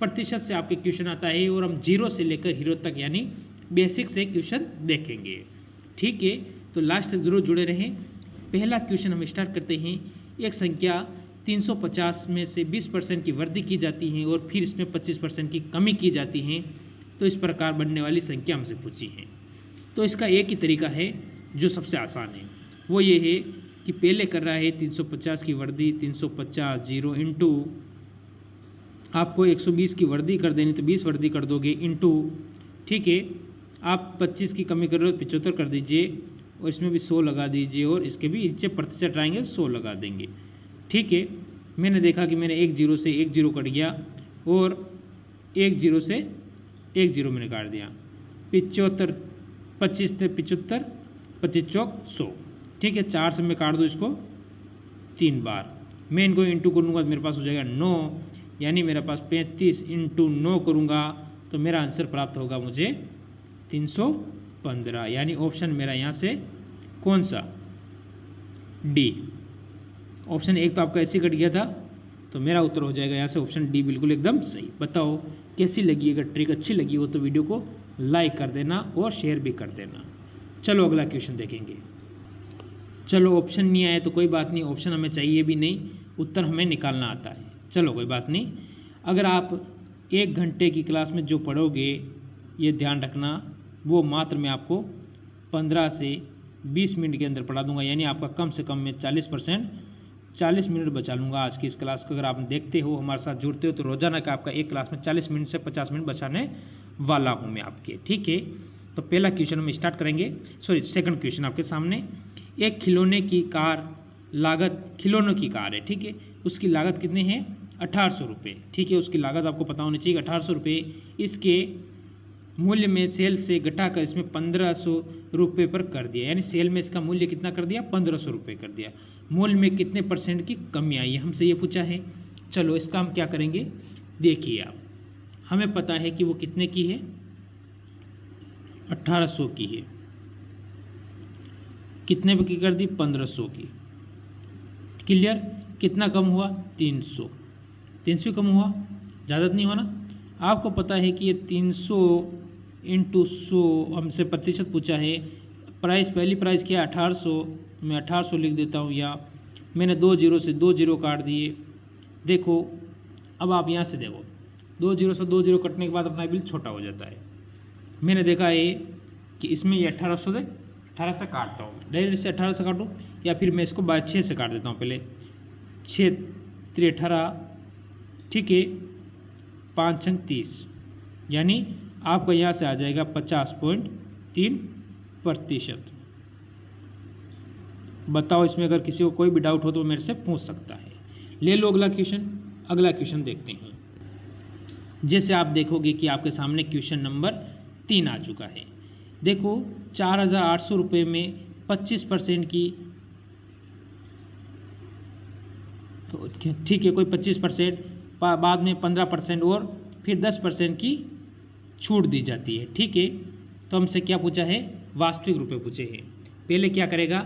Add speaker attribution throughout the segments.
Speaker 1: प्रतिशत से आपके क्वेश्चन आता है और हम जीरो से लेकर हीरो तक यानी बेसिक से क्वेश्चन देखेंगे। ठीक है, तो लास्ट तक जरूर जुड़े रहें। पहला क्वेश्चन हम स्टार्ट करते हैं। एक संख्या 350 में से 20% की वृद्धि की जाती है और फिर इसमें 25% की कमी की जाती है, तो इस प्रकार बनने वाली संख्या हमसे पूछी है। तो इसका एक ही तरीका है जो सबसे आसान है, वो ये है कि पहले कर रहा है 350 की वृद्धि, 350 जीरो इंटू आपको 120 की वृद्धि कर देनी तो 20 वृद्धि कर दोगे इंटू, ठीक है, आप 25 की कमी कर रहे हो 75 कर दीजिए और इसमें भी 100 लगा दीजिए और इसके भी नीचे प्रतिशत आएंगे 100 लगा देंगे। ठीक है, मैंने देखा कि मैंने एक जीरो से एक जीरो कट गया और एक जीरो से एक जीरो मैंने काट दिया। 75 25 से 75, 25 चौक 100। ठीक है, 4 से मैं काट दूँ इसको 3 बार। मैं इनको इंटू करूँगा तो मेरे पास हो जाएगा 9, यानी मेरे पास 35 इंटू 9 करूँगा तो मेरा आंसर प्राप्त होगा मुझे 315, यानी ऑप्शन मेरा यहाँ से कौन सा, डी। ऑप्शन एक तो आपका ऐसे कट गया था, तो मेरा उत्तर हो जाएगा यहाँ से ऑप्शन डी, बिल्कुल एकदम सही। बताओ कैसी लगी? अगर ट्रिक अच्छी लगी हो तो वीडियो को लाइक कर देना और शेयर भी कर देना। चलो अगला क्वेश्चन देखेंगे। चलो ऑप्शन नहीं आया तो कोई बात नहीं, ऑप्शन हमें चाहिए भी नहीं, उत्तर हमें निकालना आता है। चलो कोई बात नहीं। अगर आप 1 घंटे की क्लास में जो पढ़ोगे, ये ध्यान रखना, वो मात्र मैं आपको 15 से 20 मिनट के अंदर पढ़ा दूंगा, यानी आपका कम से कम मैं 40 मिनट बचा लूँगा आज की इस क्लास को। अगर आप देखते हो, हमारे साथ जुड़ते हो, तो रोजाना का आपका एक क्लास में 40 मिनट से 50 मिनट बचाने वाला हूँ मैं आपके। ठीक है, तो पहला क्वेश्चन हम स्टार्ट करेंगे। सेकंड क्वेश्चन आपके सामने। एक खिलौने की कार लागत, खिलौनों की कार है, ठीक है, उसकी लागत कितनी है? 1800 रुपये। ठीक है, उसकी लागत आपको पता होनी चाहिए 1800 रुपये। इसके मूल्य में सेल से घटाकर इसमें 1500 रुपये पर कर दिया, यानी सेल में इसका मूल्य कितना कर दिया? 1500 रुपये कर दिया। मूल्य में कितने % की कमी आई है, हमसे ये पूछा है। चलो इसका हम क्या करेंगे, देखिए आप, हमें पता है कि वो कितने की है, 1800 की है। कितने की कर दी? 1500 की। क्लियर? कितना कम हुआ? 300। 300 कम हुआ, ज़्यादा नहीं हुआ ना। आपको पता है कि ये 300 इंटू 100 हमसे प्रतिशत पूछा है। प्राइस, पहली प्राइस क्या है? 1800, मैं 1800 लिख देता हूँ। या मैंने 2 जीरो से 2 जीरो काट दिए। देखो अब आप यहाँ से देखो, 2 जीरो से 2 जीरो कटने के बाद अपना बिल छोटा हो जाता है। मैंने देखा है कि इसमें ये 18 से काटता हूँ, डायरेक्ट से 18 से काटूँ, या फिर मैं इसको 6 से काट देता हूँ। पहले 6 3 18, ठीक है, 5 6 30, यानी आपका यहाँ से आ जाएगा 50.3%। बताओ इसमें अगर किसी को कोई भी डाउट हो तो मेरे से पूछ सकता है। ले लो अगला क्वेश्चन। अगला क्वेश्चन देखते हैं। जैसे आप देखोगे कि आपके सामने क्वेश्चन नंबर 3 आ चुका है। देखो 4800 रुपये में 25% की, ठीक है, कोई 25%, बाद में 15% और फिर 10% की छूट दी जाती है। ठीक है, तो हमसे क्या पूछा है? वास्तविक रुपए पूछे हैं। पहले क्या करेगा,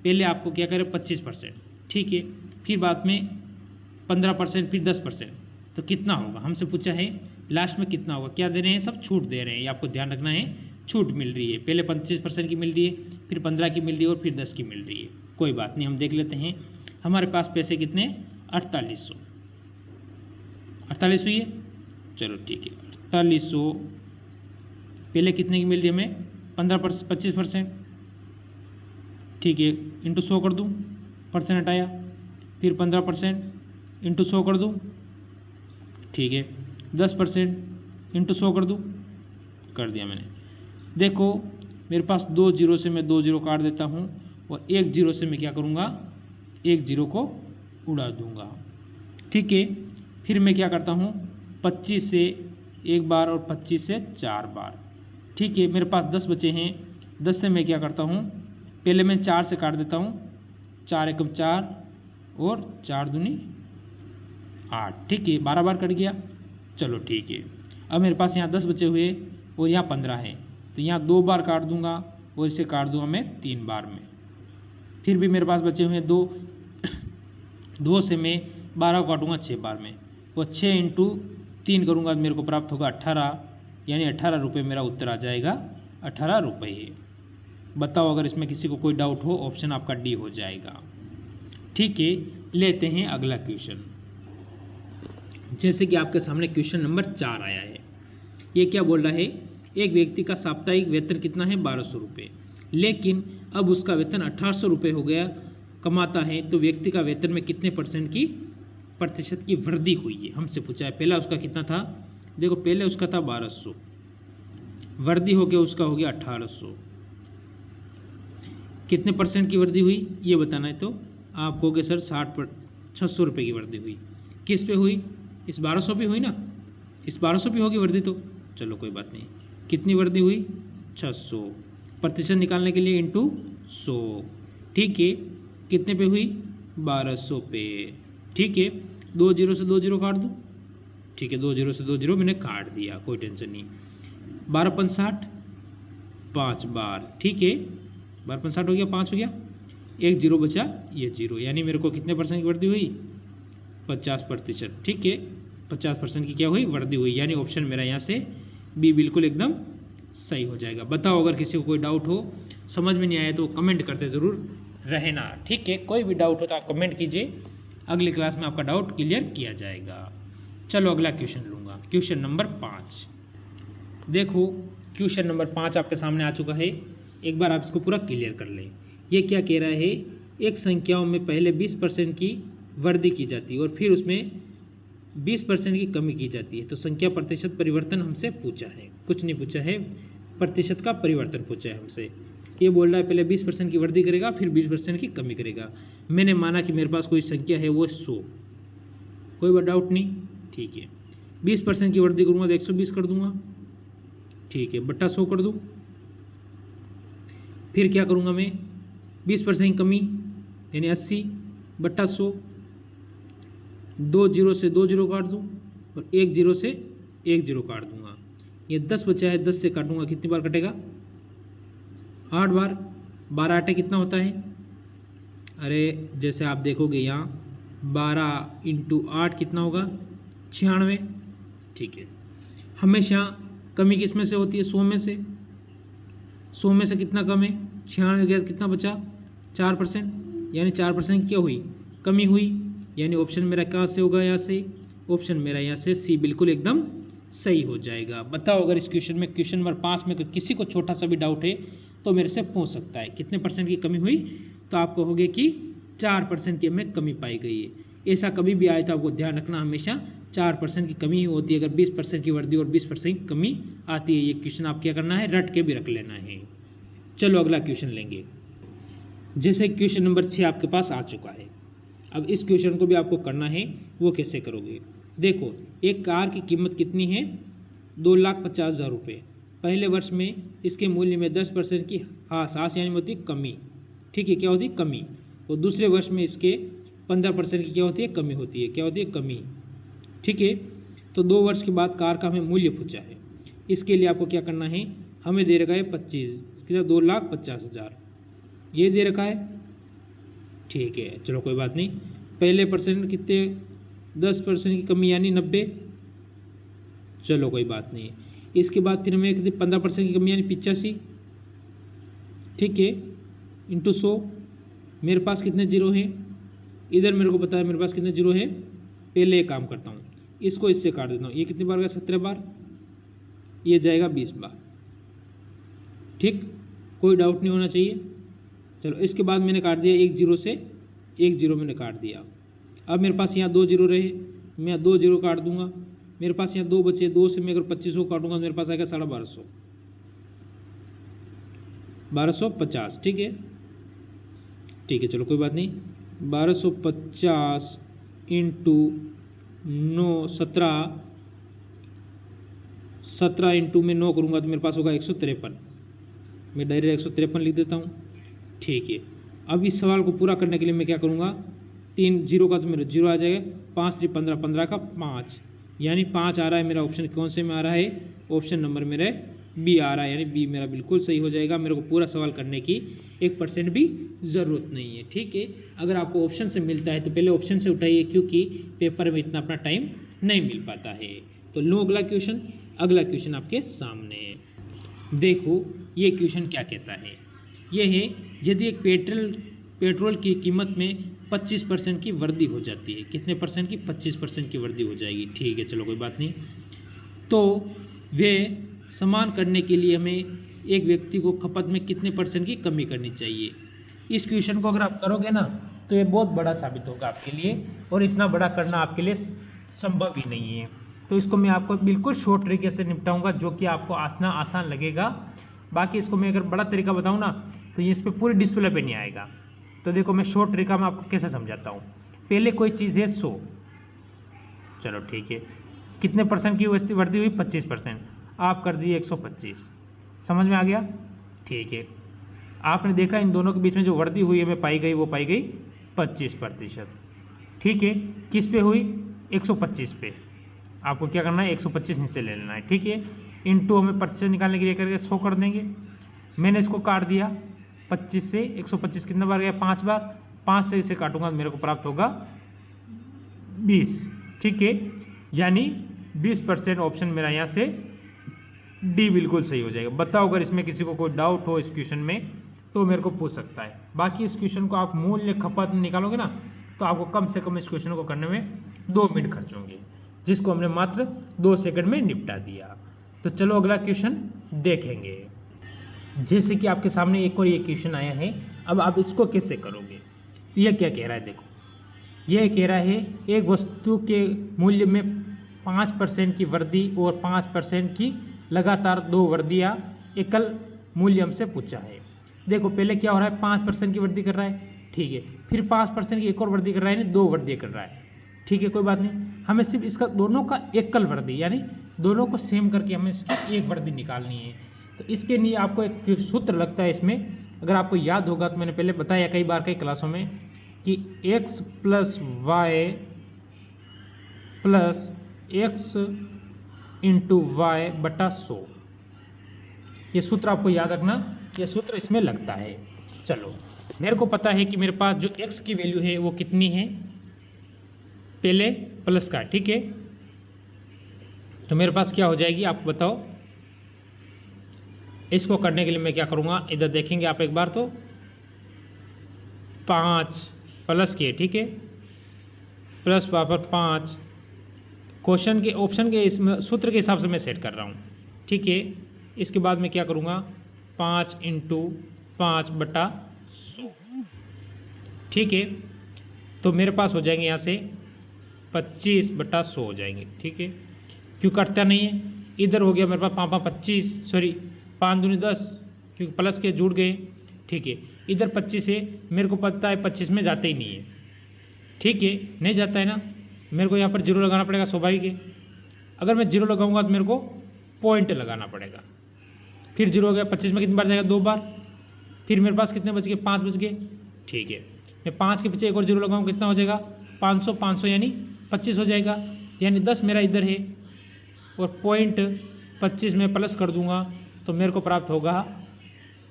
Speaker 1: पहले आपको क्या करे? 25%, ठीक है, फिर बाद में 15%, फिर 10%, तो कितना होगा हमसे पूछा है। लास्ट में कितना होगा? क्या दे रहे हैं? सब छूट दे रहे हैं, ये आपको ध्यान रखना है। छूट मिल रही है, पहले 25% की मिल रही है, फिर 15 की मिल रही है और फिर 10 की मिल रही है। कोई बात नहीं, हम देख लेते हैं। हमारे पास पैसे कितने? 4800 हुई है। चलो ठीक है, 4800 पहले कितने की मिल रही है हमें? 25%, ठीक है, इंटू 100 कर दूँ, परसेंट हटाया, फिर 15% इंटू 100 कर दूँ, ठीक है, 10% इंटू 100 कर दूँ, कर दिया मैंने। देखो मेरे पास 2 जीरो से मैं 2 जीरो काट देता हूँ और 1 जीरो से मैं क्या करूँगा? 1 जीरो को उड़ा दूँगा। ठीक है, फिर मैं क्या करता हूँ? 25 से 1 बार और 25 से 4 बार। ठीक है, मेरे पास 10 बचे हैं। 10 से मैं क्या करता हूँ? पहले मैं 4 से काट देता हूँ, 4 एकम 4 और 4 दूनी 8। ठीक है, 12 बार कट गया। चलो ठीक है, अब मेरे पास यहाँ 10 बचे हुए और यहाँ 15 है, तो यहाँ 2 बार काट दूंगा और इसे काट दूंगा मैं 3 बार में। फिर भी मेरे पास बचे हुए 2 से मैं 12 काटूंगा 6 बार में, और 6 इंटू 3 करूँगा तो मेरे को प्राप्त होगा 18, यानी 18 रुपये मेरा उत्तर आ जाएगा, 18 रुपये। बताओ अगर इसमें किसी को कोई डाउट हो, ऑप्शन आपका डी हो जाएगा। ठीक है, लेते हैं अगला क्वेश्चन। जैसे कि आपके सामने क्वेश्चन नंबर 4 आया है। ये क्या बोल रहा है, एक व्यक्ति का साप्ताहिक वेतन कितना है, 1200 रुपये, लेकिन अब उसका वेतन 1800 रुपये हो गया कमाता है, तो व्यक्ति का वेतन में कितने प्रतिशत की वृद्धि हुई है, हमसे पूछा है। पहला उसका कितना था, देखो पहले उसका था 1200, वृद्धि हो गया उसका हो गया 1800, कितने परसेंट की वृद्धि हुई ये बताना है। तो आप कहोगे सर 600 रुपये की वृद्धि हुई, किस पे हुई, इस 1200 पे हुई ना, इस 1200 पे होगी वृद्धि, तो चलो कोई बात नहीं, कितनी वृद्धि हुई, 600, प्रतिशत निकालने के लिए इंटू 100, ठीक है, कितने पे हुई, 1200 पे, ठीक है, 2 जीरो से 2 जीरो काट दूँ, ठीक है, 2 जीरो से 2 जीरो मैंने काट दिया, कोई टेंशन नहीं, 12 पंच 60, 5 बार, ठीक है, 12 पंच 60 हो गया, 5 हो गया, 1 जीरो बचा, ये जीरो, यानी मेरे को कितने परसेंट की वृद्धि हुई, 50%, ठीक है, 50% की क्या हुई, वृद्धि हुई, यानी ऑप्शन मेरा यहाँ से बी बिल्कुल एकदम सही हो जाएगा। बताओ अगर किसी को कोई डाउट हो, समझ में नहीं आया तो कमेंट करते ज़रूर रहना, ठीक है, कोई भी डाउट हो तो आप कमेंट कीजिए, अगली क्लास में आपका डाउट क्लियर किया जाएगा। चलो अगला क्वेश्चन लूँगा, क्वेश्चन नंबर 5। देखो क्वेश्चन नंबर 5 आपके सामने आ चुका है, एक बार आप इसको पूरा क्लियर कर लें। ये क्या कह रहा है, एक संख्याओं में पहले 20% की वृद्धि की जाती है और फिर उसमें 20% की कमी की जाती है, तो संख्या प्रतिशत परिवर्तन हमसे पूछा है, कुछ नहीं पूछा है, प्रतिशत का परिवर्तन पूछा है हमसे। ये बोल रहा है पहले 20% की वृद्धि करेगा फिर 20% की कमी करेगा। मैंने माना कि मेरे पास कोई संख्या है वो 100, कोई डाउट नहीं, ठीक है, 20% की वृद्धि करूँगा तो 120 कर दूंगा, ठीक है, बट्टा 100 कर दूँ, फिर क्या करूँगा मैं, 20% की कमी यानी 80 बट्टा 100, 2 जीरो से 2 जीरो काट दूँ और 1 जीरो से 1 जीरो काट दूंगा, ये 10 बचा है, 10 से काटूंगा, कितनी बार कटेगा, 8 बार, 12 आटे कितना होता है, अरे जैसे आप देखोगे यहाँ 12 इंटू 8 कितना होगा, 96, ठीक है। हमेशा कमी किस में से होती है, 100 में से, 100 में से कितना कम है, 96 गया, कितना बचा, 4%, यानी 4% क्या हुई, कमी हुई, यानी ऑप्शन मेरा कहाँ से होगा, यहाँ से, ऑप्शन मेरा यहाँ से सी बिल्कुल एकदम सही हो जाएगा। बताओ अगर इस क्वेश्चन में, क्वेश्चन नंबर 5 में किसी को छोटा सा भी डाउट है तो मेरे से पूछ सकता है, कितने परसेंट की कमी हुई, तो आप कहोगे कि 4% की हमें कमी पाई गई है। ऐसा कभी भी आए तो आपको ध्यान रखना, हमेशा 4% की कमी ही होती है, अगर 20% की वृद्धि और 20% की कमी आती है। ये क्वेश्चन आप क्या करना है, रट के भी रख लेना है। चलो अगला क्वेश्चन लेंगे। जैसे क्वेश्चन नंबर 6 आपके पास आ चुका है, अब इस क्वेश्चन को भी आपको करना है, वो कैसे करोगे। देखो एक कार की कीमत कितनी है, 2,50,000 रुपये, पहले वर्ष में इसके मूल्य में 10% की हास यानी होती है कमी, ठीक है, क्या होती है, कमी, और दूसरे वर्ष में इसके 15% की क्या होती है, कमी होती है, क्या होती है, कमी, ठीक है। तो 2 वर्ष के बाद कार का हमें मूल्य पूछा है, इसके लिए आपको क्या करना है, हमें दे रखा है 25, कितना, 2,50,000 ये दे रखा है, ठीक है, चलो कोई बात नहीं। पहले परसेंट कितने, 10% की कमी यानी 90, चलो कोई बात नहीं। इसके बाद फिर हमें कितने, 15% की कमी यानी 85, ठीक है, इंटू 100, मेरे पास कितने जीरो हैं, इधर मेरे को पता है मेरे पास कितने जीरो है। पहले एक काम करता हूँ, इसको इससे काट देता हूँ, ये कितनी बार गया, 17 बार, ये जाएगा 20 बार, ठीक, कोई डाउट नहीं होना चाहिए। चलो इसके बाद मैंने काट दिया, 1 जीरो से 1 जीरो मैंने काट दिया। अब मेरे पास यहाँ 2 जीरो रहे, मैं 2 जीरो काट दूंगा, मेरे पास यहाँ 2 बचे, 2 से मैं अगर 2500 काटूंगा तो मेरे पास आएगा 1250, 1250, ठीक है, ठीक है, चलो कोई बात नहीं। 1250 इंटू 9, 17 इंटू में 9 करूँगा तो मेरे पास होगा 153, मैं डायरेक्ट 153 लिख देता हूँ, ठीक है। अब इस सवाल को पूरा करने के लिए मैं क्या करूँगा, 3 जीरो का तो मेरा जीरो आ जाएगा, 5 3 15, 15 का 5, यानी 5 आ रहा है मेरा ऑप्शन, कौन से में आ रहा है, ऑप्शन नंबर मेरा बी आ रहा है, यानी बी मेरा बिल्कुल सही हो जाएगा। मेरे को पूरा सवाल करने की 1% भी ज़रूरत नहीं है, ठीक है। अगर आपको ऑप्शन से मिलता है तो पहले ऑप्शन से उठाइए, क्योंकि पेपर में इतना अपना टाइम नहीं मिल पाता है। तो लो अगला क्वेश्चन। अगला क्वेश्चन आपके सामने है। देखो ये क्वेश्चन क्या कहता है। ये है यदि एक पेट्रोल की कीमत में 25% की वृद्धि हो जाती है। कितने परसेंट की? 25% की वृद्धि हो जाएगी। ठीक है, चलो कोई बात नहीं। तो वे समान करने के लिए हमें एक व्यक्ति को खपत में कितने % की कमी करनी चाहिए। इस क्वेश्चन को अगर आप करोगे ना तो ये बहुत बड़ा साबित होगा आपके लिए, और इतना बड़ा करना आपके लिए संभव ही नहीं है। तो इसको मैं आपको बिल्कुल शॉर्ट तरीके से निपटाऊंगा, जो कि आपको आसान लगेगा। बाकी इसको मैं अगर बड़ा तरीका बताऊं ना तो ये इस पर पूरी डिस्प्ले पे नहीं आएगा। तो देखो मैं शॉर्ट तरीका में आपको कैसे समझाता हूँ। पहले कोई चीज़ है 100, चलो ठीक है, कितने % की वृद्धि हुई? 25%। आप कर दिए 125। समझ में आ गया? ठीक है, आपने देखा इन दोनों के बीच में जो वृद्धि हुई हमें पाई गई, वो पाई गई 25%। ठीक है, किस पे हुई? 125 पे। आपको क्या करना है? 125 नीचे ले लेना है। ठीक है, इनटू हमें प्रतिशत निकालने के लिए करके 100 कर देंगे। मैंने इसको काट दिया 25 से। 125 कितना बार गया? 5 बार। 5 से इसे काटूंगा तो मेरे को प्राप्त होगा 20। ठीक है, यानी 20% ऑप्शन मेरा यहाँ से डी बिल्कुल सही हो जाएगा। बताओ अगर इसमें किसी को कोई डाउट हो इस क्वेश्चन में तो मेरे को पूछ सकता है। बाकी इस क्वेश्चन को आप मूल्य खपत निकालोगे ना तो आपको कम से कम इस क्वेश्चन को करने में 2 मिनट खर्च होंगे, जिसको हमने मात्र 2 सेकंड में निपटा दिया। तो चलो अगला क्वेश्चन देखेंगे। जैसे कि आपके सामने एक और ये क्वेश्चन आया है, अब आप इसको कैसे करोगे। तो यह क्या कह रहा है? देखो यह कह रहा है एक वस्तु के मूल्य में 5% की वृद्धि और 5% की लगातार 2 वृद्धियाँ एकल मूल्य हमसे पूछा है। देखो पहले क्या हो रहा है? 5% की वृद्धि कर रहा है। ठीक है, फिर 5% की एक और वृद्धि कर रहा है, यानी 2 वृद्धि कर रहा है। ठीक है, कोई बात नहीं, हमें सिर्फ इसका दोनों का एकल वृद्धि, यानी दोनों को सेम करके हमें इसकी एक वृद्धि निकालनी है। तो इसके लिए आपको एक सूत्र लगता है इसमें, अगर आपको याद होगा तो मैंने पहले बताया कई बार कई क्लासों में कि x + y + x × y/100। ये सूत्र आपको याद रखना, ये सूत्र इसमें लगता है। चलो मेरे को पता है कि मेरे पास जो x की वैल्यू है वो कितनी है, पहले प्लस का। ठीक है, तो मेरे पास क्या हो जाएगी आप बताओ। इसको करने के लिए मैं क्या करूँगा, इधर देखेंगे आप एक बार, तो 5 प्लस के, ठीक है, प्लस पावर 5 क्वेश्चन के ऑप्शन के इसमें सूत्र के हिसाब से मैं सेट कर रहा हूँ। ठीक है, इसके बाद मैं क्या करूँगा 5 × 5/100। ठीक है, तो मेरे पास हो जाएंगे यहाँ से 25/100 हो जाएंगे। ठीक है, क्यों कटता नहीं है, इधर हो गया मेरे पास 5 25, सॉरी 5 दूनी 10, क्योंकि प्लस के जुड़ गए। ठीक है, इधर 25 है, मेरे को पता है 25 में जाते ही नहीं है। ठीक है, नहीं जाता है ना, मेरे को यहाँ पर 0 लगाना पड़ेगा, स्वाभाविक है। अगर मैं 0 लगाऊंगा तो मेरे को पॉइंट लगाना पड़ेगा। फिर 0 हो गया, 25 में कितनी बार जाएगा? 2 बार। फिर मेरे पास कितने बच गए? 5 बच गए। ठीक है, मैं 5 के पीछे एक और 0 लगाऊँ, कितना हो जाएगा? 500, 500 यानी 25 हो जाएगा, यानी 10 मेरा इधर है और पॉइंट 25 में प्लस कर दूंगा तो मेरे को प्राप्त होगा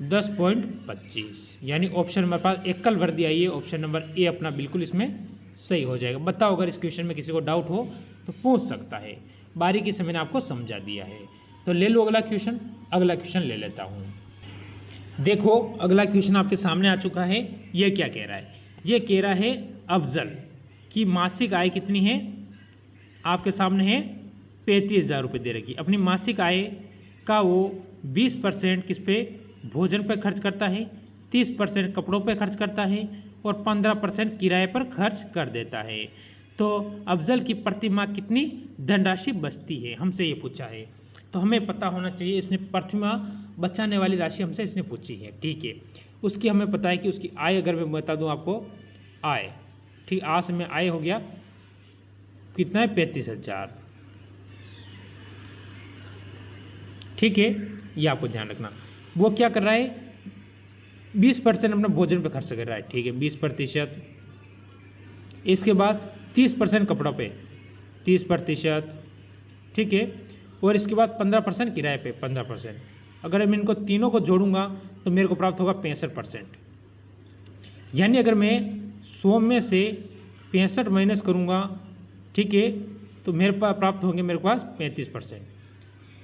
Speaker 1: 10.25, यानी ऑप्शन मेरे पास एकल वृद्धि आई है। ऑप्शन नंबर ए अपना बिल्कुल इसमें सही हो जाएगा। बताओ अगर इस क्वेश्चन में किसी को डाउट हो तो पूछ सकता है, बारीकी से मैंने आपको समझा दिया है। तो ले लो अगला क्वेश्चन। अगला क्वेश्चन ले लेता हूँ। देखो अगला क्वेश्चन आपके सामने आ चुका है। ये क्या कह रहा है? ये कह रहा है अफजल की मासिक आय कितनी है? आपके सामने है 35,000 रुपये दे रखी। अपनी मासिक आय का वो 20% किस पे? भोजन पे खर्च करता है, 30% कपड़ों पे खर्च करता है और 15% किराए पर खर्च कर देता है। तो अफजल की प्रति माह कितनी धनराशि बचती है, हमसे ये पूछा है। तो हमें पता होना चाहिए, इसने प्रति माह बचाने वाली राशि हमसे इसने पूछी है। ठीक है, उसकी हमें पता है कि उसकी आय, अगर मैं बता दूं आपको आय, ठीक, आज से में आय हो गया कितना है? 35,000। ठीक है, ये आपको ध्यान रखना। वो क्या कर रहा है? 20% अपना भोजन पे खर्च कर रहा है। ठीक है, 20%। इसके बाद 30% कपड़ों पे, 30%। ठीक है, और इसके बाद 15% किराए पे, 15%। अगर मैं इनको तीनों को जोड़ूंगा तो मेरे को प्राप्त होगा 65%। यानी अगर मैं 100 में से 65 माइनस करूंगा, ठीक है, तो तो मेरे पास प्राप्त होंगे मेरे पास 35%।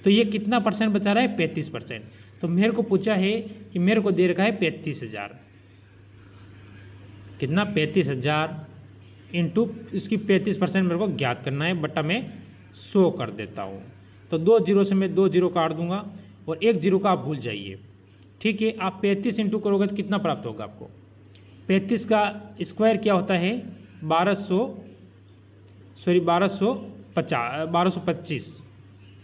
Speaker 1: तो ये कितना परसेंट बचा रहा है? 35%। तो मेरे को पूछा है कि मेरे को दे रखा है 35,000, कितना? 35,000 इंटू इसकी 35% मेरे को ज्ञात करना है, बटा मैं 100 कर देता हूँ। तो 2 जीरो से मैं 2 जीरो काट दूंगा और 1 जीरो का आप भूल जाइए, ठीक है। आप 35 इंटू करोगे तो कितना प्राप्त होगा आपको? 35 का स्क्वायर क्या होता है? 1225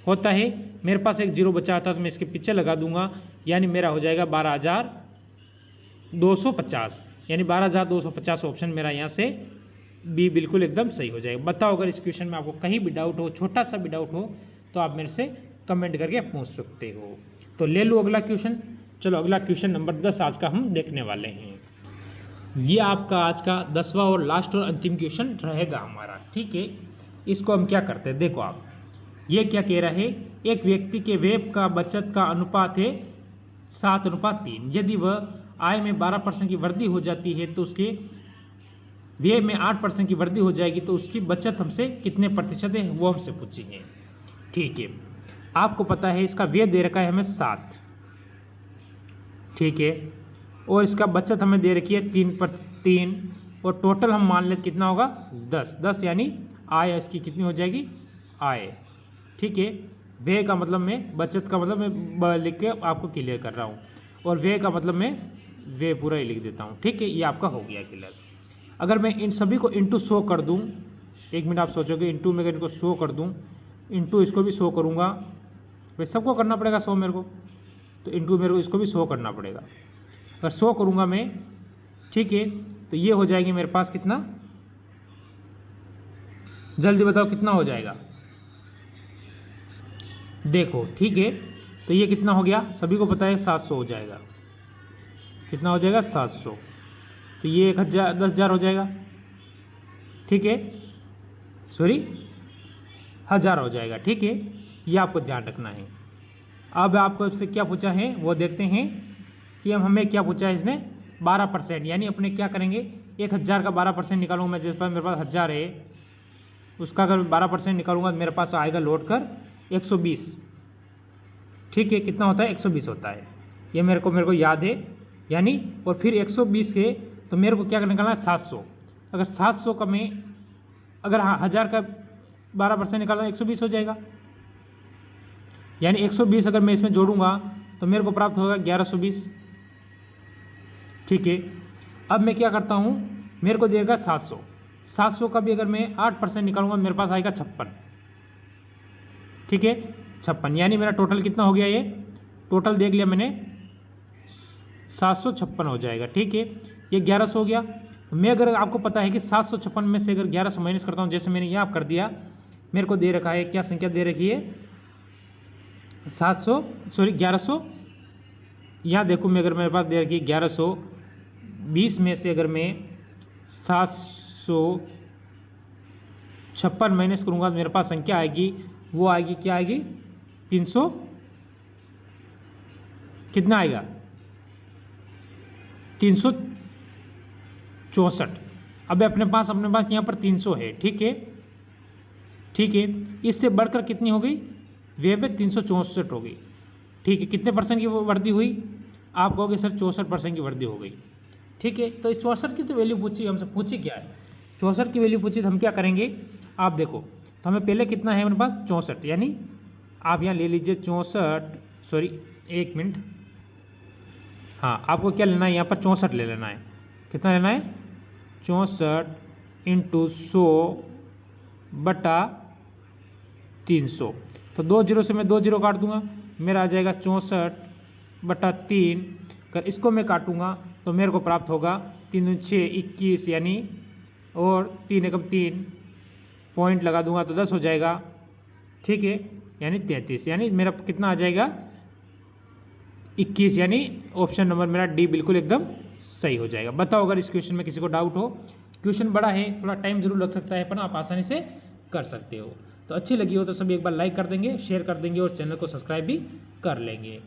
Speaker 1: होता है। मेरे पास एक जीरो बचा था तो मैं इसके पीछे लगा दूंगा, यानी मेरा हो जाएगा 12,250, यानी 12,250 ऑप्शन मेरा यहाँ से बी बिल्कुल एकदम सही हो जाएगा। बताओ अगर इस क्वेश्चन में आपको कहीं भी डाउट हो, छोटा सा भी डाउट हो, तो आप मेरे से कमेंट करके पूछ सकते हो। तो ले लो अगला क्वेश्चन। चलो अगला क्वेश्चन नंबर 10 आज का हम देखने वाले हैं। ये आपका आज का 10वां और लास्ट और अंतिम क्वेश्चन रहेगा हमारा, ठीक है। इसको हम क्या करते हैं, देखो आप, ये क्या कह रहा है? एक व्यक्ति के व्यय का बचत का अनुपात है 7:3। यदि वह आय में 12% की वृद्धि हो जाती है तो उसके व्यय में 8% की वृद्धि हो जाएगी, तो उसकी बचत हमसे कितने प्रतिशत है वो हमसे पूछेंगे, ठीक है। आपको पता है इसका व्यय दे रखा है हमें 7, ठीक है, और इसका बचत हमें दे रखी है 3 और टोटल हम मान लेते कितना होगा? 10, यानी आय इसकी कितनी हो जाएगी? आय, ठीक है। व्यय का मतलब मैं, बचत का मतलब मैं लिख के आपको क्लियर कर रहा हूँ, और व्यय का मतलब मैं व्यय पूरा ही लिख देता हूँ, ठीक है। ये आपका हो गया क्लियर। अगर मैं इन सभी को इंटू 100 कर दूँ, 1 मिनट आप सोचोगे, इंटू में अगर इनको 100 कर दूँ, इंटू इसको भी 100 करूँगा, भाई सबको करना पड़ेगा 100 मेरे को, तो इंटू मेरे को इसको भी 100 करना पड़ेगा। अगर 100 करूँगा मैं, ठीक है, तो ये हो जाएगी मेरे पास कितना? जल्दी बताओ कितना हो जाएगा? देखो, ठीक है, तो ये कितना हो गया? सभी को पता है 700 हो जाएगा। कितना हो जाएगा? 700। तो ये 10,000 हो जाएगा, ठीक है, सॉरी 1000 हो जाएगा, ठीक है। ये आपको ध्यान रखना है। अब आपको इससे क्या पूछा है वो देखते हैं कि अब हमें क्या पूछा है इसने? 12%, यानी अपने क्या करेंगे? 1000 का 12% निकालूंगा मैं, जिस पर मेरे पास 1000 है, उसका अगर 12% निकालूंगा तो मेरे पास आएगा लौट कर 120, ठीक है। कितना होता है? 120 होता है, ये मेरे को याद है, यानी और फिर 120 है तो मेरे को क्या निकालना है? 700। अगर 700 का मैं, अगर 1000 का 12% निकालना 120 हो जाएगा, यानी 120 अगर मैं इसमें जोड़ूंगा तो मेरे को प्राप्त होगा 1120, ठीक है। अब मैं क्या करता हूँ, मेरे को देगा 700 का भी अगर मैं 8% निकालूंगा मेरे पास आएगा 56, ठीक है, 56, यानी मेरा टोटल कितना हो गया? ये टोटल देख लिया मैंने, 756 हो जाएगा, ठीक है। ये 1100 हो गया। मैं अगर आपको पता है कि 756 में से अगर 1100 माइनस करता हूँ, जैसे मैंने यहाँ कर दिया, मेरे को दे रखा है, क्या संख्या दे रखी है? 1100। यहाँ देखो मैं, अगर मेरे पास दे रखी है 1120 में से अगर मैं 756 माइनस करूँगा तो मेरे पास संख्या आएगी, वो आएगी, क्या आएगी? 300, कितना आएगा? 364। अब अपने पास यहाँ पर 300 है, ठीक है, ठीक है। इससे बढ़कर कितनी हो गई? व्यय पे 364 हो गई, ठीक है। कितने परसेंट की वृद्धि हुई? आप कहोगे सर 64% की वृद्धि हो गई, ठीक है। तो इस 64 की तो वैल्यू पूछी हमसे, पूछी क्या है? 64 की वैल्यू पूछी तो हम क्या करेंगे? आप देखो, तो हमें पहले कितना है मेरे पास? 64, यानी आप यहाँ ले लीजिए 64, सॉरी 1 मिनट, हाँ, आपको क्या लेना है? यहाँ पर 64 ले लेना है। कितना लेना है? 64 इंटू 100/300। तो 2 जीरो से मैं 2 जीरो काट दूंगा, मेरा आ जाएगा 64/3। अगर इसको मैं काटूंगा तो मेरे को प्राप्त होगा 3 दूनी 6, 21, यानी और 3 एकम 3 पॉइंट लगा दूंगा तो 10 हो जाएगा, ठीक है, यानी 33, यानी मेरा कितना आ जाएगा? 21, यानी ऑप्शन नंबर मेरा डी बिल्कुल एकदम सही हो जाएगा। बताओ अगर इस क्वेश्चन में किसी को डाउट हो। क्वेश्चन बड़ा है, थोड़ा टाइम जरूर लग सकता है, पर आप आसानी से कर सकते हो। तो अच्छी लगी हो तो सभी एक बार लाइक कर देंगे, शेयर कर देंगे और चैनल को सब्सक्राइब भी कर लेंगे।